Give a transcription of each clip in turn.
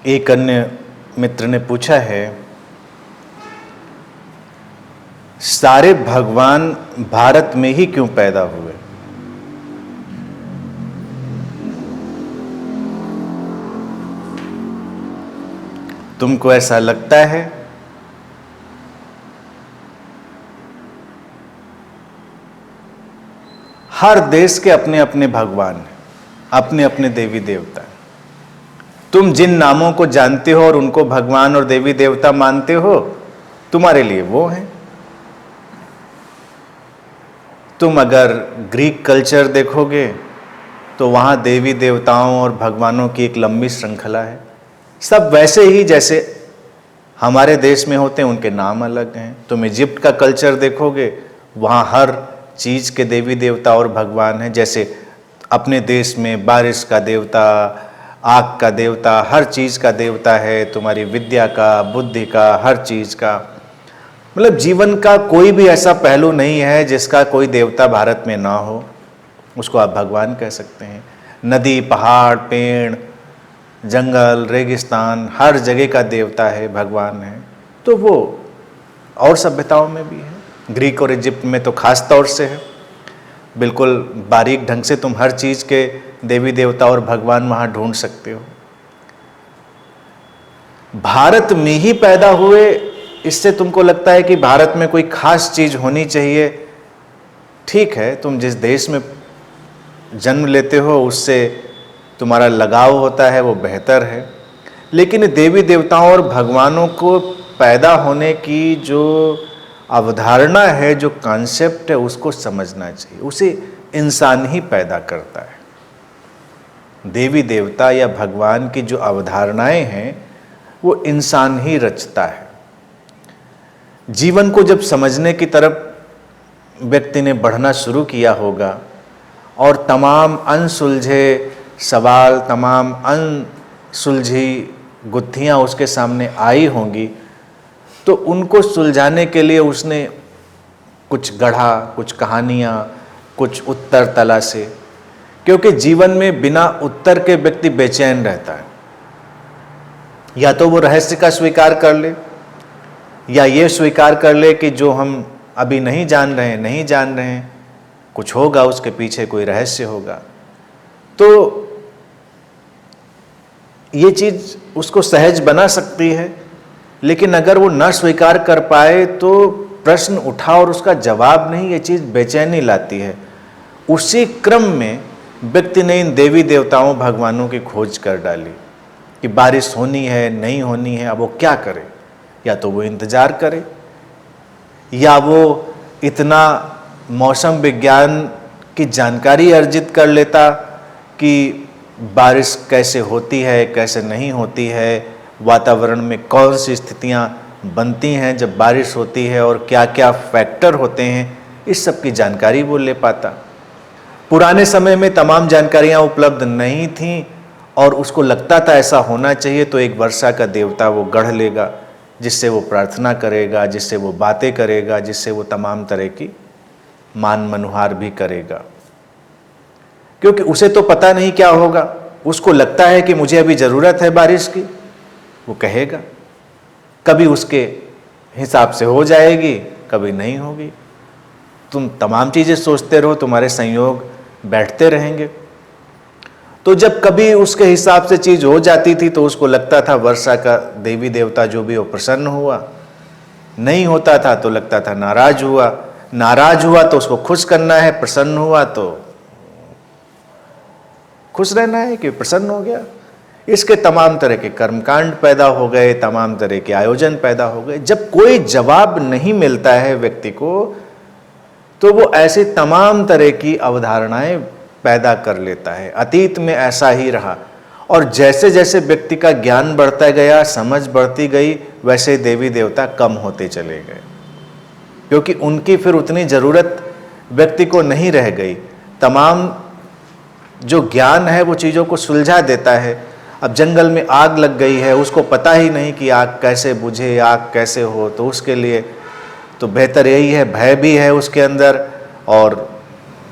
एक अन्य मित्र ने पूछा है, सारे भगवान भारत में ही क्यों पैदा हुए? तुमको ऐसा लगता है? हर देश के अपने अपने भगवान हैं, अपने अपने देवी देवता हैं। तुम जिन नामों को जानते हो और उनको भगवान और देवी देवता मानते हो, तुम्हारे लिए वो हैं। तुम अगर ग्रीक कल्चर देखोगे तो वहाँ देवी देवताओं और भगवानों की एक लंबी श्रृंखला है। सब वैसे ही जैसे हमारे देश में होते हैं, उनके नाम अलग हैं। तुम इजिप्ट का कल्चर देखोगे, वहाँ हर चीज़ के देवी देवता और भगवान हैं। जैसे अपने देश में बारिश का देवता, आग का देवता, हर चीज़ का देवता है। तुम्हारी विद्या का, बुद्धि का, हर चीज़ का, मतलब जीवन का कोई भी ऐसा पहलू नहीं है जिसका कोई देवता भारत में ना हो, उसको आप भगवान कह सकते हैं। नदी, पहाड़, पेड़, जंगल, रेगिस्तान, हर जगह का देवता है, भगवान है। तो वो और सभ्यताओं में भी है, ग्रीक और इजिप्ट में तो खास तौर से है। बिल्कुल बारीक ढंग से तुम हर चीज़ के देवी देवता और भगवान वहाँ ढूंढ सकते हो। भारत में ही पैदा हुए, इससे तुमको लगता है कि भारत में कोई खास चीज़ होनी चाहिए। ठीक है, तुम जिस देश में जन्म लेते हो उससे तुम्हारा लगाव होता है, वो बेहतर है। लेकिन देवी देवताओं और भगवानों को पैदा होने की जो अवधारणा है, जो कॉन्सेप्ट है, उसको समझना चाहिए। उसे इंसान ही पैदा करता है। देवी देवता या भगवान की जो अवधारणाएं हैं वो इंसान ही रचता है। जीवन को जब समझने की तरफ व्यक्ति ने बढ़ना शुरू किया होगा और तमाम अनसुलझे सवाल, तमाम अनसुलझी गुत्थियां उसके सामने आई होंगी, तो उनको सुलझाने के लिए उसने कुछ गढ़ा, कुछ कहानियाँ, कुछ उत्तर तलाशे। क्योंकि जीवन में बिना उत्तर के व्यक्ति बेचैन रहता है। या तो वो रहस्य का स्वीकार कर ले, या ये स्वीकार कर ले कि जो हम अभी नहीं जान रहे हैं, कुछ होगा, उसके पीछे कोई रहस्य होगा। तो ये चीज़ उसको सहज बना सकती है। लेकिन अगर वो न स्वीकार कर पाए तो प्रश्न उठा और उसका जवाब नहीं, ये चीज़ बेचैनी लाती है। उसी क्रम में व्यक्ति ने इन देवी देवताओं, भगवानों की खोज कर डाली कि बारिश होनी है, नहीं होनी है। अब वो क्या करे? या तो वो इंतज़ार करे, या वो इतना मौसम विज्ञान की जानकारी अर्जित कर लेता कि बारिश कैसे होती है, कैसे नहीं होती है, वातावरण में कौन सी स्थितियाँ बनती हैं जब बारिश होती है और क्या क्या फैक्टर होते हैं, इस सब की जानकारी वो ले पाता। पुराने समय में तमाम जानकारियाँ उपलब्ध नहीं थीं और उसको लगता था ऐसा होना चाहिए, तो एक वर्षा का देवता वो गढ़ लेगा, जिससे वो प्रार्थना करेगा, जिससे वो बातें करेगा, जिससे वो तमाम तरह की मान मनुहार भी करेगा। क्योंकि उसे तो पता नहीं क्या होगा, उसको लगता है कि मुझे अभी ज़रूरत है बारिश की, वो कहेगा। कभी उसके हिसाब से हो जाएगी, कभी नहीं होगी। तुम तमाम चीज़ें सोचते रहो, तुम्हारे संयोग बैठते रहेंगे। तो जब कभी उसके हिसाब से चीज़ हो जाती थी तो उसको लगता था वर्षा का देवी देवता जो भी हो प्रसन्न हुआ, नहीं होता था तो लगता था नाराज हुआ, नाराज हुआ तो उसको खुश करना है, प्रसन्न हुआ तो खुश रहना है कि प्रसन्न हो गया। इसके तमाम तरह के कर्मकांड पैदा हो गए, तमाम तरह के आयोजन पैदा हो गए। जब कोई जवाब नहीं मिलता है व्यक्ति को, तो वो ऐसे तमाम तरह की अवधारणाएं पैदा कर लेता है। अतीत में ऐसा ही रहा, और जैसे जैसे व्यक्ति का ज्ञान बढ़ता गया, समझ बढ़ती गई, वैसे देवी देवता कम होते चले गए, क्योंकि उनकी फिर उतनी ज़रूरत व्यक्ति को नहीं रह गई। तमाम जो ज्ञान है वो चीज़ों को सुलझा देता है। अब जंगल में आग लग गई है, उसको पता ही नहीं कि आग कैसे बुझे, आग कैसे हो, तो उसके लिए तो बेहतर यही है, भय भी है उसके अंदर और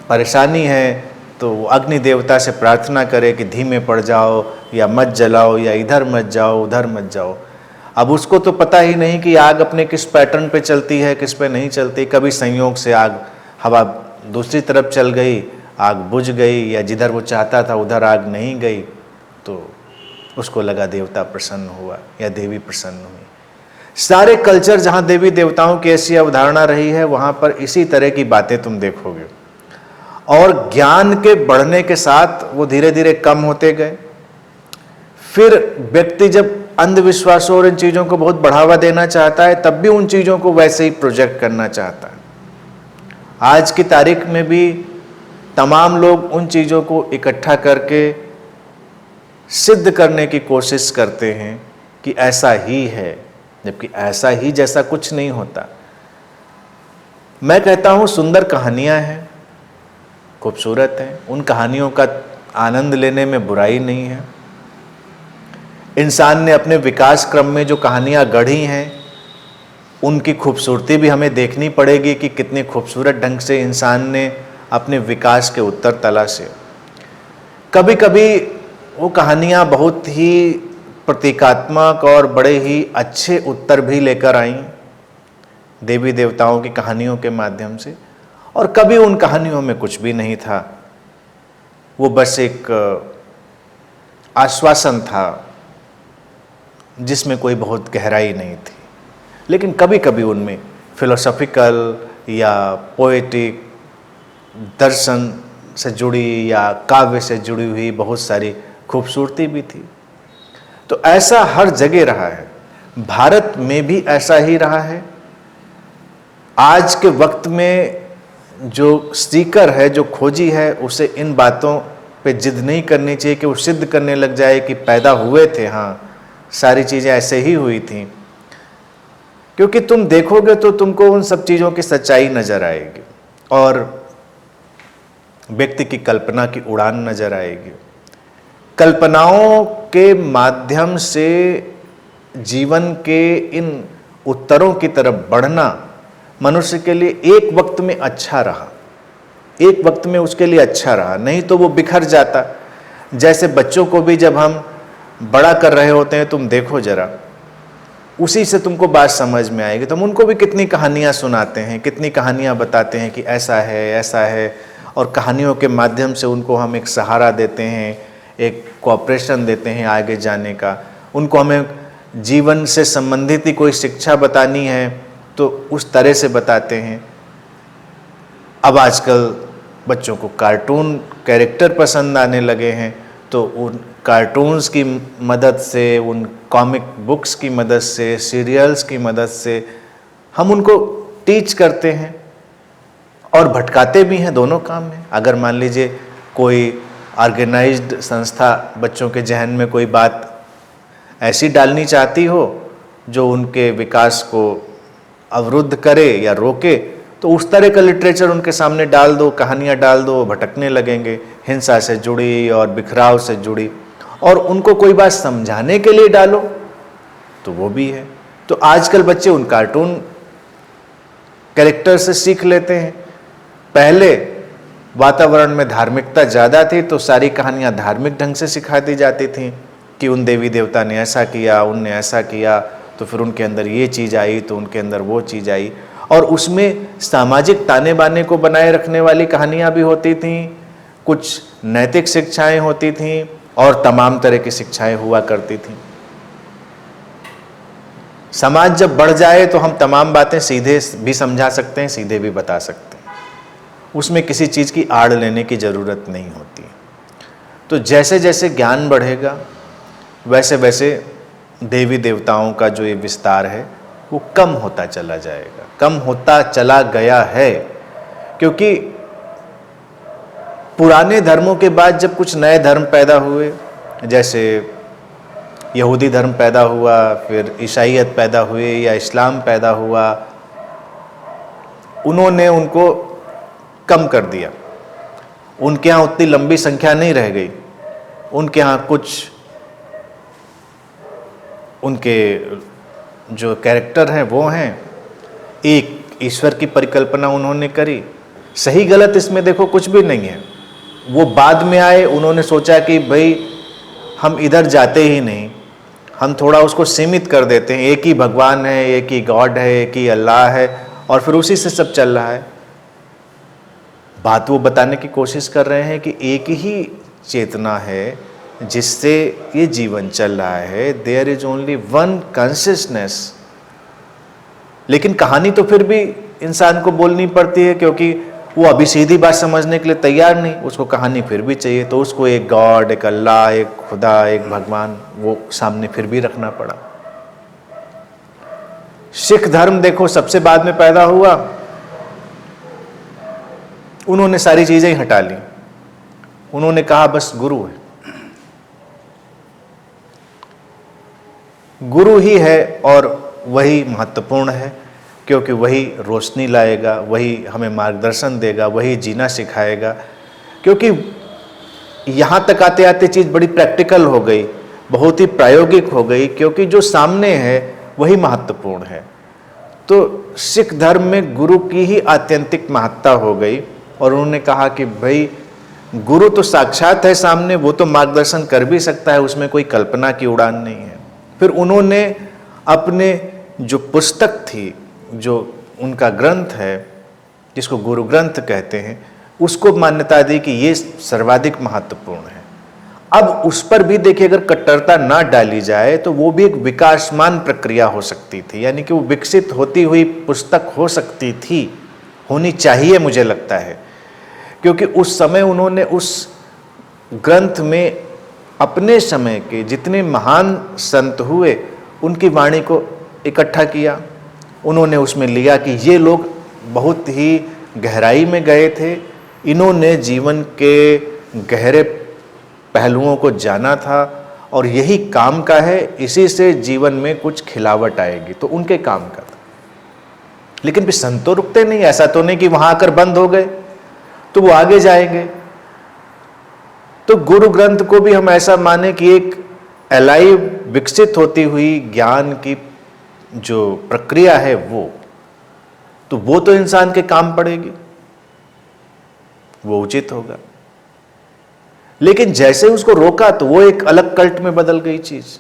परेशानी है तो वो अग्नि देवता से प्रार्थना करे कि धीमे पड़ जाओ या मत जलाओ या इधर मत जाओ उधर मत जाओ। अब उसको तो पता ही नहीं कि आग अपने किस पैटर्न पे चलती है, किस पे नहीं चलती। कभी संयोग से आग हवा दूसरी तरफ चल गई, आग बुझ गई, या जिधर वो चाहता था उधर आग नहीं गई, तो उसको लगा देवता प्रसन्न हुआ या देवी प्रसन्न हुई। सारे कल्चर जहाँ देवी देवताओं की ऐसी अवधारणा रही है वहाँ पर इसी तरह की बातें तुम देखोगे। और ज्ञान के बढ़ने के साथ वो धीरे धीरे कम होते गए। फिर व्यक्ति जब अंधविश्वासों और इन चीज़ों को बहुत बढ़ावा देना चाहता है, तब भी उन चीज़ों को वैसे ही प्रोजेक्ट करना चाहता है। आज की तारीख में भी तमाम लोग उन चीज़ों को इकट्ठा करके सिद्ध करने की कोशिश करते हैं कि ऐसा ही है, जबकि ऐसा ही जैसा कुछ नहीं होता। मैं कहता हूँ सुंदर कहानियाँ हैं, खूबसूरत हैं, उन कहानियों का आनंद लेने में बुराई नहीं है। इंसान ने अपने विकास क्रम में जो कहानियाँ गढ़ी हैं उनकी खूबसूरती भी हमें देखनी पड़ेगी कि कितने खूबसूरत ढंग से इंसान ने अपने विकास के उत्तर तला से। कभी कभी वो कहानियाँ बहुत ही प्रतीकात्मक और बड़े ही अच्छे उत्तर भी लेकर आईं देवी देवताओं की कहानियों के माध्यम से, और कभी उन कहानियों में कुछ भी नहीं था, वो बस एक आश्वासन था जिसमें कोई बहुत गहराई नहीं थी। लेकिन कभी कभी उनमें फिलोसॉफिकल या पोएटिक दर्शन से जुड़ी या काव्य से जुड़ी हुई बहुत सारी खूबसूरती भी थी। तो ऐसा हर जगह रहा है, भारत में भी ऐसा ही रहा है। आज के वक्त में जो सीकर है, जो खोजी है, उसे इन बातों पे जिद नहीं करनी चाहिए कि वो सिद्ध करने लग जाए कि पैदा हुए थे, हाँ सारी चीज़ें ऐसे ही हुई थी। क्योंकि तुम देखोगे तो तुमको उन सब चीज़ों की सच्चाई नज़र आएगी और व्यक्ति की कल्पना की उड़ान नज़र आएगी। कल्पनाओं के माध्यम से जीवन के इन उत्तरों की तरफ बढ़ना मनुष्य के लिए एक वक्त में अच्छा रहा, एक वक्त में उसके लिए अच्छा रहा, नहीं तो वो बिखर जाता। जैसे बच्चों को भी जब हम बड़ा कर रहे होते हैं, तुम देखो जरा, उसी से तुमको बात समझ में आएगी। तुम उनको भी कितनी कहानियाँ सुनाते हैं, कितनी कहानियाँ बताते हैं कि ऐसा है ऐसा है, और कहानियों के माध्यम से उनको हम एक सहारा देते हैं, एक कोऑपरेशन देते हैं आगे जाने का। उनको हमें जीवन से संबंधित ही कोई शिक्षा बतानी है तो उस तरह से बताते हैं। अब आजकल बच्चों को कार्टून कैरेक्टर पसंद आने लगे हैं, तो उन कार्टून्स की मदद से, उन कॉमिक बुक्स की मदद से, सीरियल्स की मदद से हम उनको टीच करते हैं और भटकाते भी हैं दोनों काम में। अगर मान लीजिए कोई ऑर्गेनाइज्ड संस्था बच्चों के जहन में कोई बात ऐसी डालनी चाहती हो जो उनके विकास को अवरुद्ध करे या रोके, तो उस तरह का लिटरेचर उनके सामने डाल दो, कहानियाँ डाल दो, भटकने लगेंगे, हिंसा से जुड़ी और बिखराव से जुड़ी। और उनको कोई बात समझाने के लिए डालो तो वो भी है। तो आजकल बच्चे उन कार्टून कैरेक्टर से सीख लेते हैं। पहले वातावरण में धार्मिकता ज़्यादा थी तो सारी कहानियाँ धार्मिक ढंग से सिखा दी जाती थी कि उन देवी देवता ने ऐसा किया, उनने ऐसा किया, तो फिर उनके अंदर ये चीज़ आई तो उनके अंदर वो चीज़ आई। और उसमें सामाजिक ताने बाने को बनाए रखने वाली कहानियाँ भी होती थीं, कुछ नैतिक शिक्षाएं होती थीं और तमाम तरह की शिक्षाएं हुआ करती थीं। समाज जब बढ़ जाए तो हम तमाम बातें सीधे भी समझा सकते हैं, सीधे भी बता सकते हैं, उसमें किसी चीज़ की आड़ लेने की ज़रूरत नहीं होती। तो जैसे जैसे ज्ञान बढ़ेगा वैसे वैसे देवी देवताओं का जो ये विस्तार है वो कम होता चला जाएगा, कम होता चला गया है। क्योंकि पुराने धर्मों के बाद जब कुछ नए धर्म पैदा हुए, जैसे यहूदी धर्म पैदा हुआ, फिर ईसाईयत पैदा हुई या इस्लाम पैदा हुआ, उन्होंने उनको कम कर दिया। उनके यहाँ उतनी लंबी संख्या नहीं रह गई। उनके यहाँ कुछ उनके जो कैरेक्टर हैं वो हैं, एक ईश्वर की परिकल्पना उन्होंने करी। सही गलत इसमें देखो कुछ भी नहीं है, वो बाद में आए, उन्होंने सोचा कि भाई हम इधर जाते ही नहीं, हम थोड़ा उसको सीमित कर देते हैं, एक ही भगवान है, एक ही गॉड है, एक ही अल्लाह है, और फिर उसी से सब चल रहा है। बात वो बताने की कोशिश कर रहे हैं कि एक ही चेतना है जिससे ये जीवन चल रहा है, there is only one consciousness. लेकिन कहानी तो फिर भी इंसान को बोलनी पड़ती है, क्योंकि वो अभी सीधी बात समझने के लिए तैयार नहीं, उसको कहानी फिर भी चाहिए, तो उसको एक गॉड, एक अल्लाह, एक खुदा, एक भगवान वो सामने फिर भी रखना पड़ा। सिख धर्म देखो सबसे बाद में पैदा हुआ, उन्होंने सारी चीजें ही हटा ली, उन्होंने कहा बस गुरु है, गुरु ही है और वही महत्वपूर्ण है, क्योंकि वही रोशनी लाएगा, वही हमें मार्गदर्शन देगा, वही जीना सिखाएगा। क्योंकि यहाँ तक आते आते चीज़ बड़ी प्रैक्टिकल हो गई, बहुत ही प्रायोगिक हो गई, क्योंकि जो सामने है वही महत्वपूर्ण है। तो सिख धर्म में गुरु की ही आत्यंतिक महत्ता हो गई, और उन्होंने कहा कि भाई गुरु तो साक्षात है सामने, वो तो मार्गदर्शन कर भी सकता है, उसमें कोई कल्पना की उड़ान नहीं है। फिर उन्होंने अपने जो पुस्तक थी, जो उनका ग्रंथ है जिसको गुरु ग्रंथ कहते हैं, उसको मान्यता दी कि ये सर्वाधिक महत्वपूर्ण है। अब उस पर भी देखिए, अगर कट्टरता ना डाली जाए तो वो भी एक विकासमान प्रक्रिया हो सकती थी, यानी कि वो विकसित होती हुई पुस्तक हो सकती थी, होनी चाहिए मुझे लगता है। क्योंकि उस समय उन्होंने उस ग्रंथ में अपने समय के जितने महान संत हुए उनकी वाणी को इकट्ठा किया। उन्होंने उसमें लिया कि ये लोग बहुत ही गहराई में गए थे, इन्होंने जीवन के गहरे पहलुओं को जाना था, और यही काम का है, इसी से जीवन में कुछ खिलावट आएगी, तो उनके काम का था। लेकिन फिर संत तो रुकते नहीं, ऐसा तो नहीं कि वहां आकर बंद हो गए तो वो आगे जाएंगे। तो गुरु ग्रंथ को भी हम ऐसा माने कि एक अलाइव, विकसित होती हुई ज्ञान की जो प्रक्रिया है वो तो इंसान के काम पड़ेगी, वो उचित होगा। लेकिन जैसे उसको रोका तो वो एक अलग कल्ट में बदल गई चीज।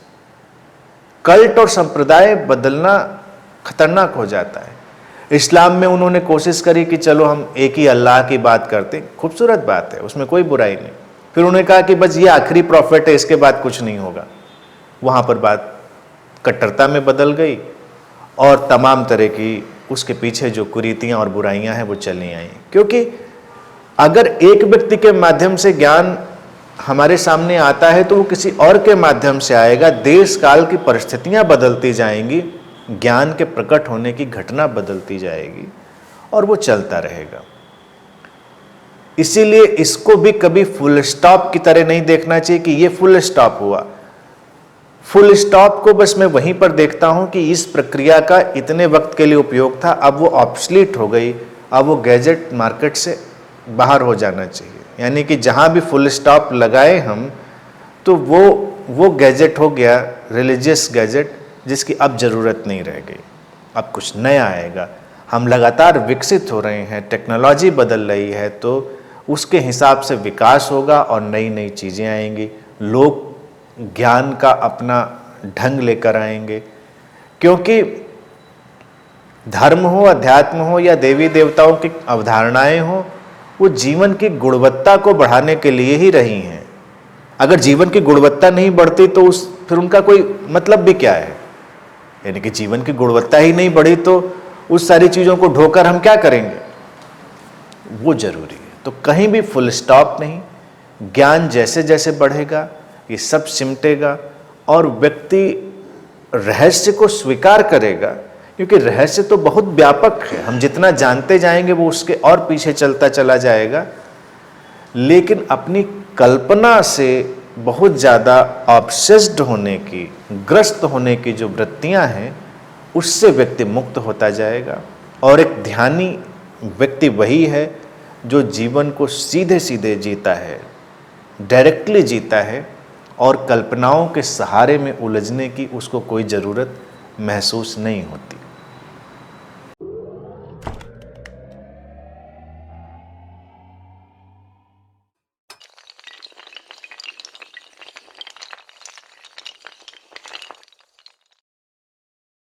कल्ट और संप्रदाय बदलना खतरनाक हो जाता है। इस्लाम में उन्होंने कोशिश करी कि चलो हम एक ही अल्लाह की बात करते, खूबसूरत बात है, उसमें कोई बुराई नहीं। फिर उन्होंने कहा कि बस ये आखिरी प्रॉफिट है, इसके बाद कुछ नहीं होगा। वहां पर बात कट्टरता में बदल गई, और तमाम तरह की उसके पीछे जो कुरीतियां और बुराइयां हैं वो चली आई। क्योंकि अगर एक व्यक्ति के माध्यम से ज्ञान हमारे सामने आता है तो वो किसी और के माध्यम से आएगा, देश काल की परिस्थितियां बदलती जाएंगी, ज्ञान के प्रकट होने की घटना बदलती जाएगी, और वो चलता रहेगा। इसीलिए इसको भी कभी फुल स्टॉप की तरह नहीं देखना चाहिए कि ये फुल स्टॉप हुआ। फुल स्टॉप को बस मैं वहीं पर देखता हूं कि इस प्रक्रिया का इतने वक्त के लिए उपयोग था, अब वो ऑब्सलीट हो गई, अब वो गैजेट मार्केट से बाहर हो जाना चाहिए। यानी कि जहां भी फुल स्टॉप लगाए हम, तो वो गैजेट हो गया रिलीजियस गैजेट, जिसकी अब ज़रूरत नहीं रह गई। अब कुछ नया आएगा। हम लगातार विकसित हो रहे हैं, टेक्नोलॉजी बदल रही है, तो उसके हिसाब से विकास होगा और नई नई चीज़ें आएंगी। लोग ज्ञान का अपना ढंग लेकर आएंगे, क्योंकि धर्म हो, अध्यात्म हो या देवी देवताओं की अवधारणाएं हो, वो जीवन की गुणवत्ता को बढ़ाने के लिए ही रही हैं। अगर जीवन की गुणवत्ता नहीं बढ़ती तो फिर उनका कोई मतलब भी क्या है। यानी कि जीवन की गुणवत्ता ही नहीं बढ़ी तो उस सारी चीज़ों को ढोकर हम क्या करेंगे, वो जरूरी है। तो कहीं भी फुल स्टॉप नहीं। ज्ञान जैसे जैसे बढ़ेगा ये सब सिमटेगा, और व्यक्ति रहस्य को स्वीकार करेगा, क्योंकि रहस्य तो बहुत व्यापक है, हम जितना जानते जाएंगे वो उसके और पीछे चलता चला जाएगा। लेकिन अपनी कल्पना से बहुत ज़्यादा ऑब्सेस्ड होने की, ग्रस्त होने की जो वृत्तियां हैं, उससे व्यक्ति मुक्त होता जाएगा। और एक ध्यानी व्यक्ति वही है जो जीवन को सीधे सीधे जीता है, डायरेक्टली जीता है, और कल्पनाओं के सहारे में उलझने की उसको कोई ज़रूरत महसूस नहीं होती।